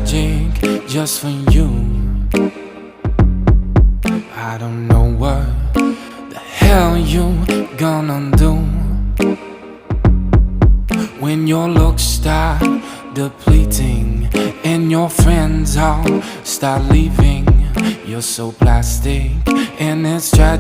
tragic just for you. I don't know what the hell you gonna do when your looks start depleting and your friends all start leaving. You're so plastic and it's tragic.